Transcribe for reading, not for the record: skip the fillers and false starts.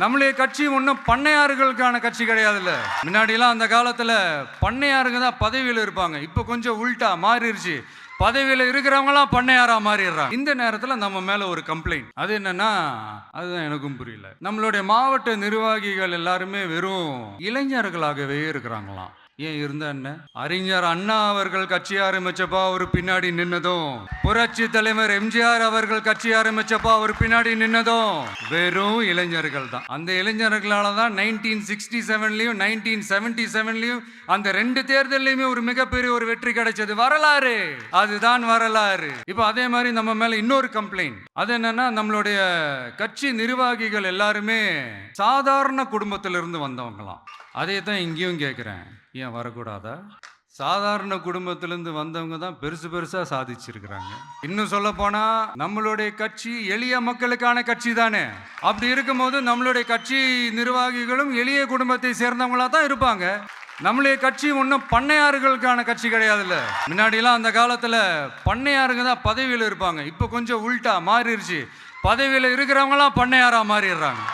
நம்மளுடைய கட்சி ஒன்றும் பண்ணையாறுகளுக்கான கட்சி கிடையாதுல்ல. முன்னாடிலாம் அந்த காலத்துல பண்ணையாருங்க தான் பதவியில் இருப்பாங்க. இப்போ கொஞ்சம் உள்டா மாறிடுச்சு. பதவியில் இருக்கிறவங்களாம் பண்ணையாரா மாறிடுறாங்க. இந்த நேரத்தில் நம்ம மேல ஒரு கம்ப்ளைண்ட். அது என்னன்னா, அதுதான் எனக்கும் புரியல. நம்மளுடைய மாவட்ட நிர்வாகிகள் எல்லாருமே வெறும் இளைஞர்களாகவே இருக்கிறாங்களாம். ஏன் இருந்தா என்ன? அறிஞர் அண்ணா அவர்கள் கட்சி ஆரம்பிச்சப்பா அவர் பின்னாடி நின்னதும், புரட்சி தலைவர் எம்ஜிஆர் அவர்கள் கட்சி ஆரம்பிச்சப்பா அவர் பின்னாடி நின்னதும் வெறும் இளைஞர்கள் தான். அந்த இளைஞர்களால தான் 1967லயும் 1977லயும் அந்த 2 தேர்தலையுமே ஒரு மிகப்பெரிய ஒரு வெற்றி கிடைச்சது. வரலாறு, அதுதான் வரலாறு. இப்ப அதே மாதிரி நம்ம மேல இன்னொரு கம்ப்ளைண்ட். அது என்னன்னா, நம்மளுடைய கட்சி நிர்வாகிகள் எல்லாருமே சாதாரண குடும்பத்திலிருந்து வந்தவங்களாம். அதே தான் இங்கேயும் கேட்குறேன், ஏன் வரக்கூடாதா? சாதாரண குடும்பத்திலிருந்து வந்தவங்க தான் பெருசு பெருசா சாதிச்சிருக்கிறாங்க. இன்னும் சொல்ல போனா நம்மளுடைய கட்சி எளிய மக்களுக்கான கட்சி தானே. அப்படி இருக்கும்போது நம்மளுடைய கட்சி நிர்வாகிகளும் எளிய குடும்பத்தை சேர்ந்தவங்களா தான் இருப்பாங்க. நம்மளுடைய கட்சி ஒன்றும் பண்ணையாறுகளுக்கான கட்சி கிடையாதுல்ல. முன்னாடிலாம் அந்த காலத்துல பண்ணையாருங்க தான் பதவியில் இருப்பாங்க. இப்போ கொஞ்சம் உள்டா மாறிடுச்சு. பதவியில் இருக்கிறவங்களாம் பண்ணையாரா மாறிடுறாங்க.